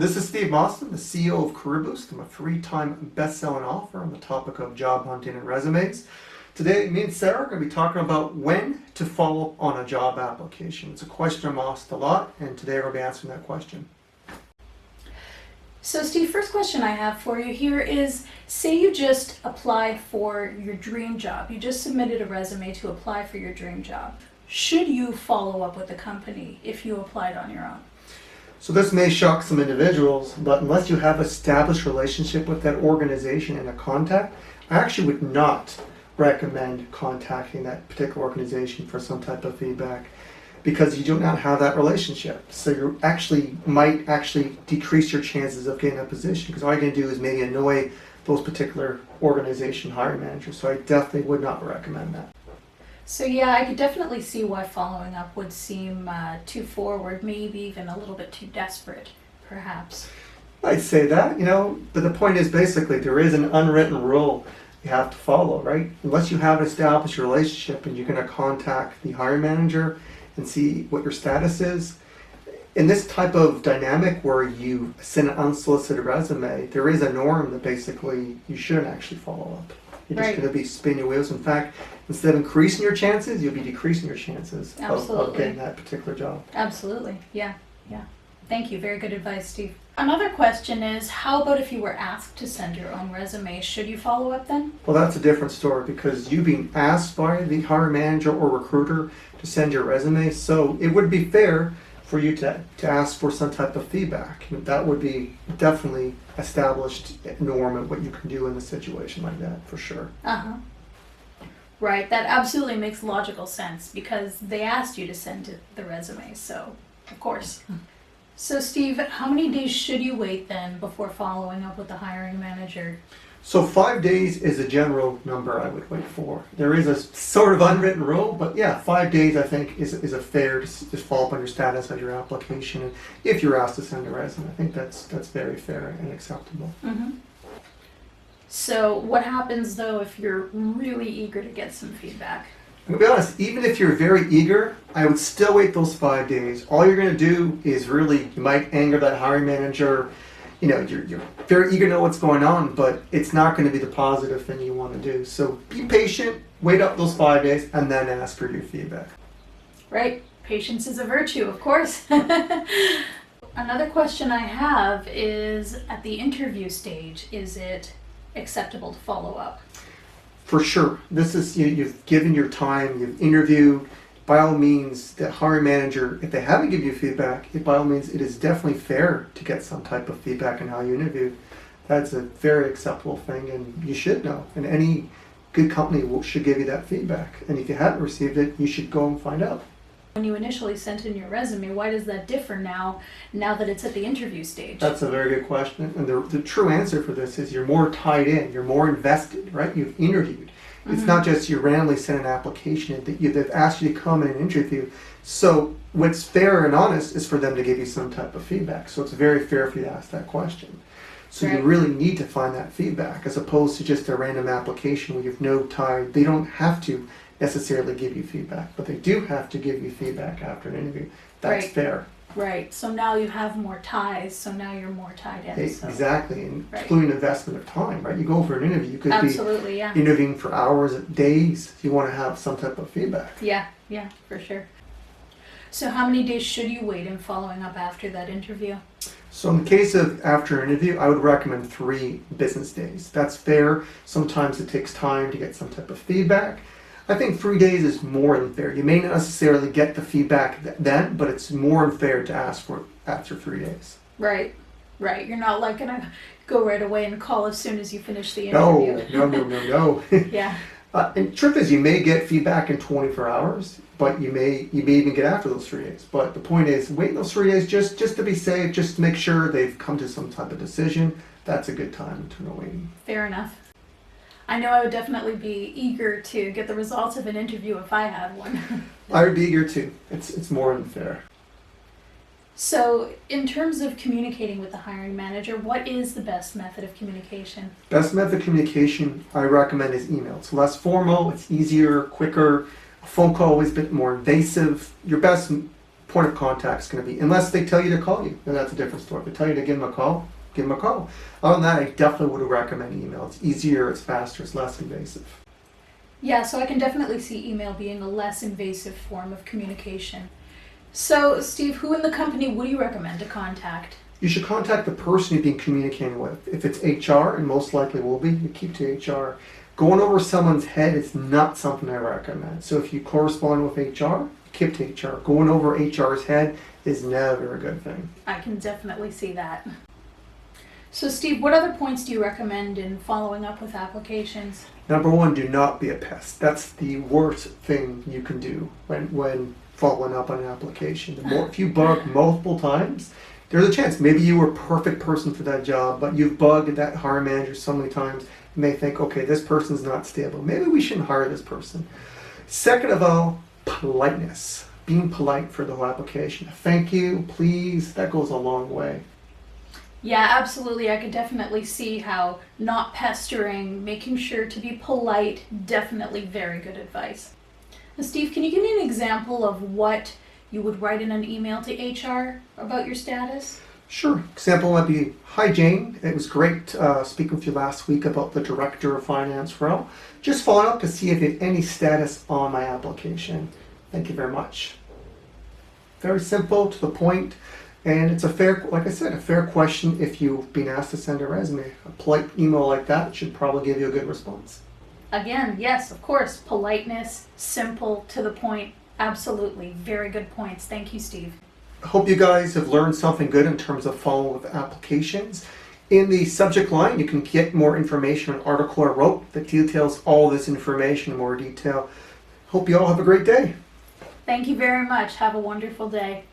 This is Steve Mawson, the CEO of Career Boost. I'm a three-time best-selling author on the topic of job hunting and resumes. Today, me and Sarah are going to be talking about when to follow up on a job application. It's a question I'm asked a lot, and today we're going to be answering that question. So Steve, first question I have for you here is, say you just applied for your dream job. You just submitted a resume to apply for your dream job. Should you follow up with the company if you applied on your own? So this may shock some individuals, but unless you have established relationship with that organization and a contact, I actually would not recommend contacting that particular organization for some type of feedback because you do not have that relationship. So you might decrease your chances of getting a position because all you're going to do is maybe annoy those particular organization hiring managers. So I definitely would not recommend that. So yeah, I could definitely see why following up would seem too forward, maybe even a little bit too desperate, perhaps. I'd say that, but the point is basically there is an unwritten rule you have to follow, right? Unless you have an established relationship and you're going to contact the hiring manager and see what your status is. In this type of dynamic where you send an unsolicited resume, there is a norm that basically you shouldn't actually follow up. You're just going to be spinning your wheels. In fact, instead of increasing your chances, you'll be decreasing your chances of getting that particular job. Absolutely. Yeah. Thank you. Very good advice, Steve. Another question is, how about if you were asked to send your own resume? Should you follow up then? Well, that's a different story because you being asked by the hiring manager or recruiter to send your resume, so it would be fair for you to ask for some type of feedback. That would be definitely established norm of what you can do in a situation like that, for sure. Right, that absolutely makes logical sense because they asked you to send the resume, so of course. So Steve, how many days should you wait then before following up with the hiring manager? So 5 days is a general number I would wait for. There is a sort of unwritten rule, but yeah, 5 days I think is a fair to just follow up on your status of your application. And if you're asked to send a resume, I think that's very fair and acceptable. So what happens though if you're really eager to get some feedback? I'm going to be honest, even if you're very eager, I would still wait those 5 days. All you're going to do is you might anger that hiring manager. You're very eager to know what's going on, but it's not going to be the positive thing you want to do. So be patient, wait up those 5 days, and then ask for your feedback. Right. Patience is a virtue, of course. Another question I have is, at the interview stage, is it acceptable to follow up? For sure. This is, you've given your time, you've interviewed. By all means, the hiring manager, if they haven't given you feedback, by all means, it is definitely fair to get some type of feedback on how you interviewed. That's a very acceptable thing, and you should know. And any good company should give you that feedback. And if you haven't received it, you should go and find out. When you initially sent in your resume, why does that differ now that it's at the interview stage? That's a very good question. And the true answer for this is you're more tied in, you're more invested, right? You've interviewed. It's not just you randomly send an application in, they've asked you to come in and interview. So what's fair and honest is for them to give you some type of feedback. So it's very fair for you to ask that question. So you really need to find that feedback as opposed to just a random application where you've no time. They don't have to necessarily give you feedback, but they do have to give you feedback after an interview. That's fair. Right. So now you have more ties, so now you're more tied in. Exactly, and including investment of time, right? You go for an interview, you could be interviewing for hours, days. You want to have some type of feedback. Yeah, for sure. So how many days should you wait in following up after that interview? So in the case of after an interview, I would recommend 3 business days. That's fair. Sometimes it takes time to get some type of feedback. I think 3 days is more than fair. You may not necessarily get the feedback then, but it's more than fair to ask for it after 3 days. Right. You're not like going to go right away and call as soon as you finish the interview. No. Yeah. And the truth is you may get feedback in 24 hours, but you may even get after those 3 days. But the point is, wait those 3 days just to be safe, just to make sure they've come to some type of decision. That's a good time to know waiting. Fair enough. I know I would definitely be eager to get the results of an interview if I had one. I would be eager too. It's more than fair. So, in terms of communicating with the hiring manager, what is the best method of communication? Best method of communication I recommend is email. It's less formal, it's easier, quicker. A phone call is a bit more invasive. Your best point of contact is going to be, unless they tell you to call you, then that's a different story. If they tell you to give them a call, give them a call. Other than that, I definitely would recommend email. It's easier, it's faster, it's less invasive. Yeah, so I can definitely see email being a less invasive form of communication. So, Steve, who in the company would you recommend to contact? You should contact the person you've been communicating with. If it's HR, and most likely will be, you keep to HR. Going over someone's head is not something I recommend. So if you correspond with HR, keep to HR. Going over HR's head is never a good thing. I can definitely see that. So, Steve, what other points do you recommend in following up with applications? Number one, do not be a pest. That's the worst thing you can do when following up on an application. If you bug multiple times, there's a chance maybe you were a perfect person for that job, but you've bugged that hiring manager so many times, and they think, okay, this person's not stable. Maybe we shouldn't hire this person. Second of all, politeness. Being polite for the whole application. Thank you, please, that goes a long way. Yeah, absolutely. I could definitely see how not pestering, making sure to be polite, definitely very good advice. Now, Steve, can you give me an example of what you would write in an email to HR about your status? Sure. Example might be, hi Jane, it was great speaking with you last week about the Director of Finance role. Just following up to see if you had any status on my application. Thank you very much. Very simple, to the point. And it's a fair, like I said, a fair question if you've been asked to send a resume. A polite email like that should probably give you a good response. Again, yes, of course, politeness, simple, to the point, absolutely. Very good points. Thank you, Steve. I hope you guys have learned something good in terms of following with applications. In the subject line, you can get more information on an article I wrote that details all this information in more detail. Hope you all have a great day. Thank you very much. Have a wonderful day.